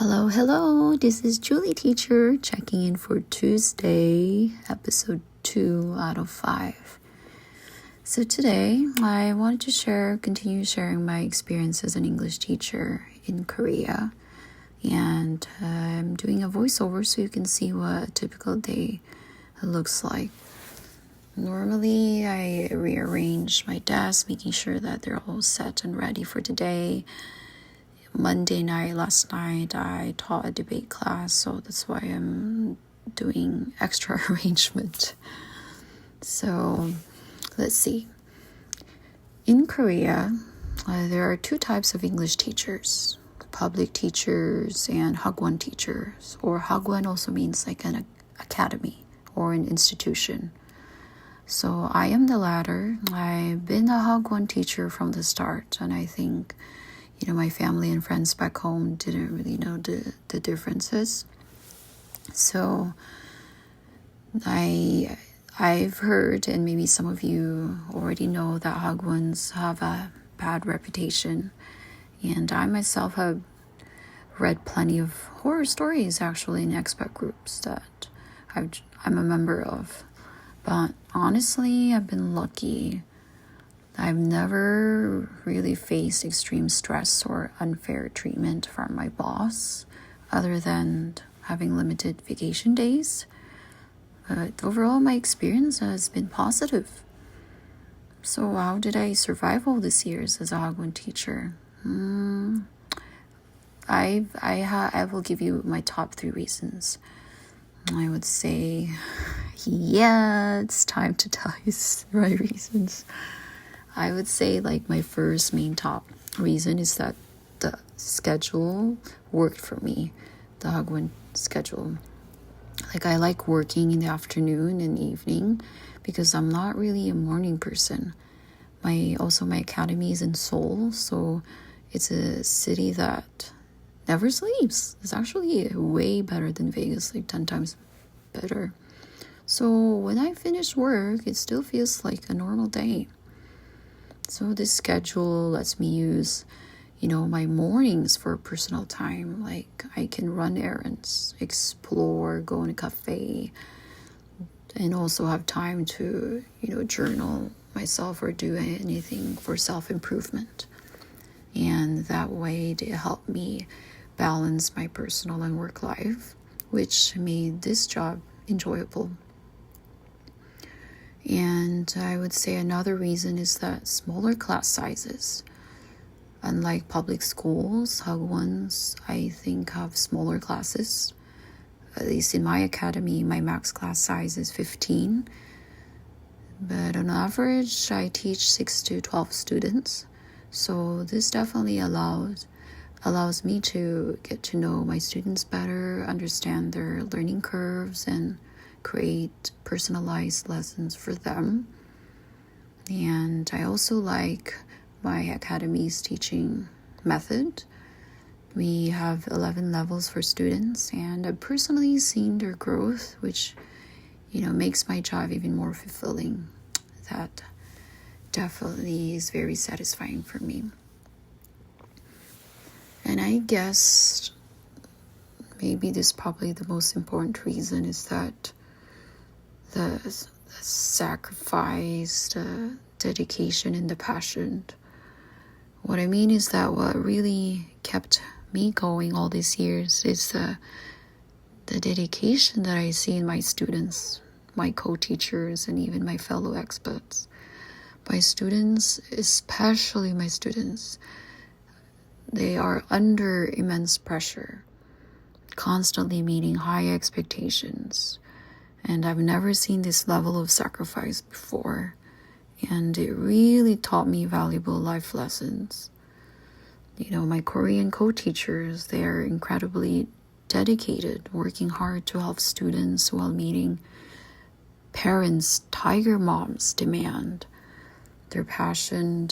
Hello, this is Julie teacher checking in for Tuesday, episode 2 out of 5. So today, I wanted to continue sharing my experience as an English teacher in Korea. And I'm doing a voiceover so you can see what a typical day looks like. Normally, I rearrange my desk, making sure that they're all set and ready for the day. Last night, I taught a debate class, so that's why I'm doing extra arrangement. So, let's see. In Korea, there are 2 types of English teachers, public teachers and Hagwon teachers, or Hagwon also means like an academy or an institution. So I am the latter. I've been a Hagwon teacher from the start, and I think my family and friends back home didn't really know the differences. So I've heard, and maybe some of you already know, that Hagwons have a bad reputation. And I myself have read plenty of horror stories actually in expat groups that I'm a member of. But honestly, I've been lucky. I've never really faced extreme stress or unfair treatment from my boss, other than having limited vacation days. But overall, my experience has been positive. So how did I survive all these years as a Hagwon teacher? I will give you my top 3 reasons. I would say, it's time to tell you my reasons. I would say my first main top reason is that the schedule worked for me, the Hagwon schedule. I like working in the afternoon and evening because I'm not really a morning person. My academy is in Seoul, so it's a city that never sleeps. It's actually way better than Vegas, 10 times better. So when I finish work, it still feels like a normal day. So this schedule lets me use, my mornings for personal time. I can run errands, explore, go in a cafe, and also have time to, journal myself or do anything for self-improvement. And that way they help me balance my personal and work life, which made this job enjoyable. And I would say another reason is that smaller class sizes. Unlike public schools, Hagwons, I think, have smaller classes. At least in my academy, my max class size is 15. But on average, I teach 6 to 12 students. So this definitely allows me to get to know my students better, understand their learning curves, and create personalized lessons for them. And I also like my academy's teaching method. We have 11 levels for students, and I've personally seen their growth, which makes my job even more fulfilling. That definitely is very satisfying for me. And I guess maybe this is probably the most important reason is that the sacrifice, the dedication, and the passion. What I mean is that what really kept me going all these years is the dedication that I see in my students, my co-teachers, and even my fellow experts. My students, especially my students, they are under immense pressure, constantly meeting high expectations. And I've never seen this level of sacrifice before. And it really taught me valuable life lessons. My Korean co-teachers, they are incredibly dedicated, working hard to help students while meeting parents' tiger moms' demand. Their passion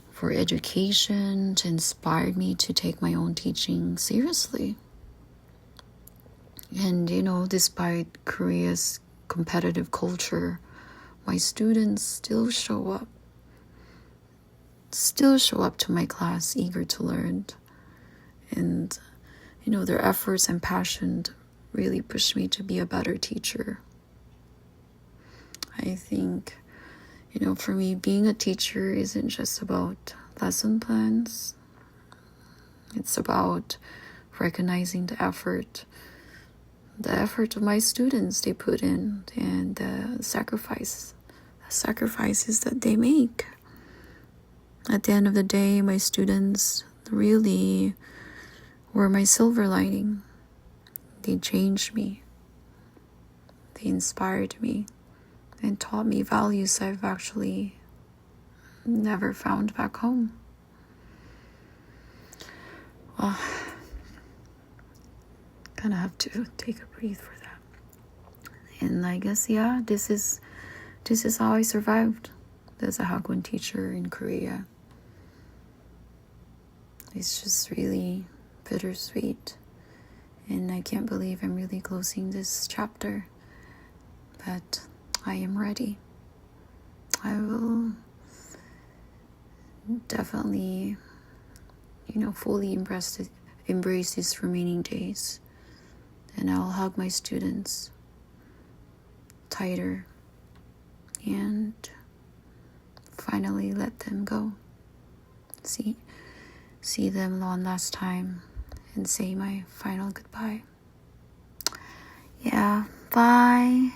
for education inspired me to take my own teaching seriously. And, despite Korea's competitive culture, my students still show up to my class eager to learn. And their efforts and passion really pushed me to be a better teacher. I think, for me, being a teacher isn't just about lesson plans. It's about recognizing the effort of my students they put in, and the sacrifices that they make. At the end of the day, my students really were my silver lining. They changed me. They inspired me and taught me values I've actually never found back home. Well, kind of have to take a breath for that. And I guess, this is how I survived as a Hagwon teacher in Korea. It's just really bittersweet. And I can't believe I'm really closing this chapter. But I am ready. I will definitely, fully embrace these remaining days. And I'll hug my students tighter and finally let them go. See them one last time and say my final goodbye. Yeah, bye.